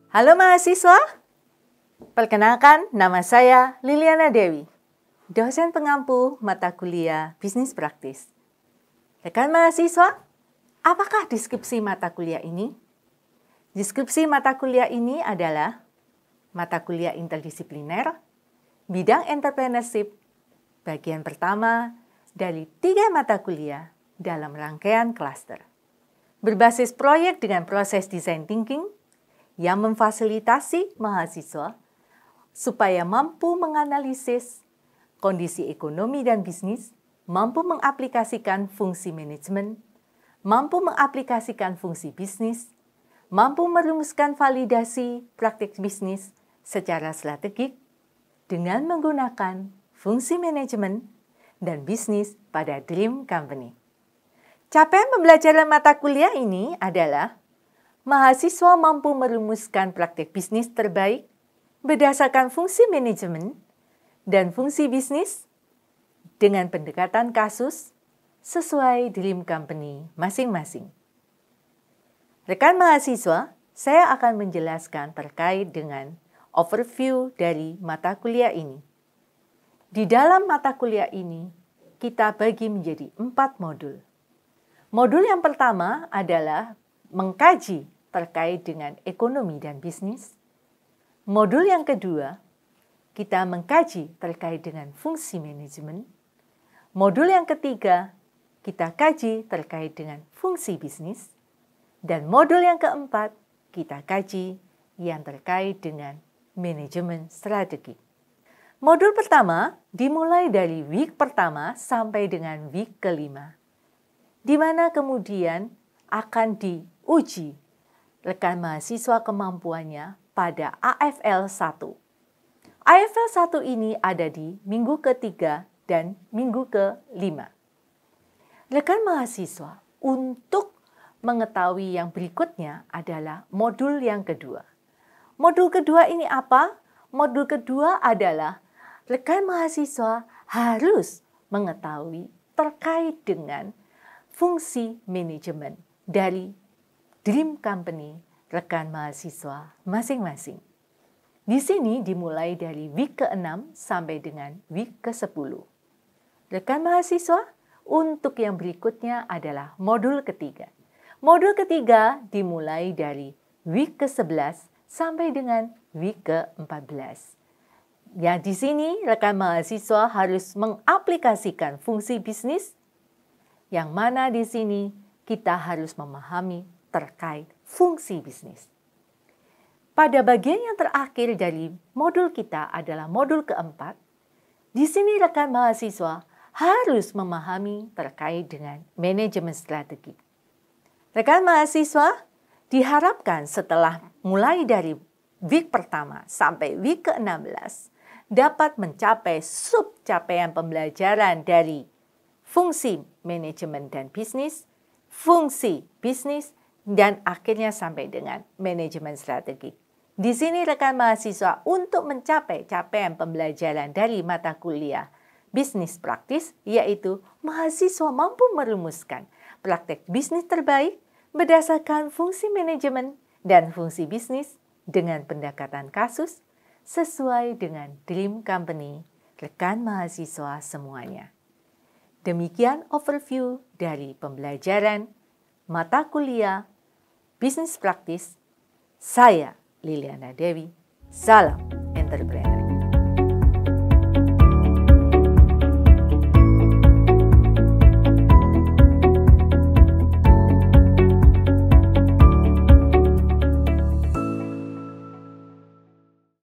Halo mahasiswa, perkenalkan nama saya Liliana Dewi, dosen pengampu mata kuliah Bisnis Praktis. Rekan mahasiswa, apakah deskripsi mata kuliah ini? Deskripsi mata kuliah ini adalah mata kuliah interdisipliner, bidang entrepreneurship, bagian pertama dari 3 mata kuliah dalam rangkaian klaster. Berbasis proyek dengan proses design thinking, yang memfasilitasi mahasiswa supaya mampu menganalisis kondisi ekonomi dan bisnis, mampu mengaplikasikan fungsi manajemen, mampu mengaplikasikan fungsi bisnis, mampu merumuskan validasi praktik bisnis secara strategik dengan menggunakan fungsi manajemen dan bisnis pada Dream Company. Capaian pembelajaran mata kuliah ini adalah mahasiswa mampu merumuskan praktik bisnis terbaik berdasarkan fungsi manajemen dan fungsi bisnis dengan pendekatan kasus sesuai Dream Company masing-masing. Rekan mahasiswa, saya akan menjelaskan terkait dengan overview dari mata kuliah ini. Di dalam mata kuliah ini, kita bagi menjadi 4 modul. Modul yang pertama adalah mengkaji terkait dengan ekonomi dan bisnis. Modul yang kedua, kita mengkaji terkait dengan fungsi manajemen. Modul yang ketiga, kita kaji terkait dengan fungsi bisnis. Dan modul yang keempat, kita kaji yang terkait dengan manajemen strategi. Modul pertama dimulai dari week pertama sampai dengan week kelima, di mana kemudian akan diuji rekan mahasiswa kemampuannya pada AFL 1. AFL 1 ini ada di minggu ketiga dan minggu ke-5. Rekan mahasiswa untuk mengetahui yang berikutnya adalah modul yang kedua. Modul kedua ini apa? Modul kedua adalah rekan mahasiswa harus mengetahui terkait dengan fungsi manajemen dari Dream Company rekan mahasiswa masing-masing. Di sini dimulai dari week ke-6 sampai dengan week ke-10. Rekan mahasiswa, untuk yang berikutnya adalah modul ketiga. Modul ketiga dimulai dari week ke-11 sampai dengan week ke-14. Ya, di sini rekan mahasiswa harus mengaplikasikan fungsi bisnis, yang mana di sini kita harus memahami terkait fungsi bisnis. Pada bagian yang terakhir dari modul kita adalah modul keempat. Di sini rekan mahasiswa harus memahami terkait dengan manajemen strategi. Rekan mahasiswa diharapkan setelah mulai dari week pertama sampai week ke-16 dapat mencapai capaian pembelajaran dari fungsi manajemen dan bisnis, fungsi bisnis, dan akhirnya sampai dengan manajemen strategi. Di sini rekan mahasiswa untuk mencapai capaian pembelajaran dari mata kuliah bisnis praktis, yaitu mahasiswa mampu merumuskan praktek bisnis terbaik berdasarkan fungsi manajemen dan fungsi bisnis dengan pendekatan kasus sesuai dengan Dream Company rekan mahasiswa semuanya. Demikian overview dari pembelajaran mata kuliah Bisnis Praktis. Saya Liliana Dewi. Salam entrepreneur.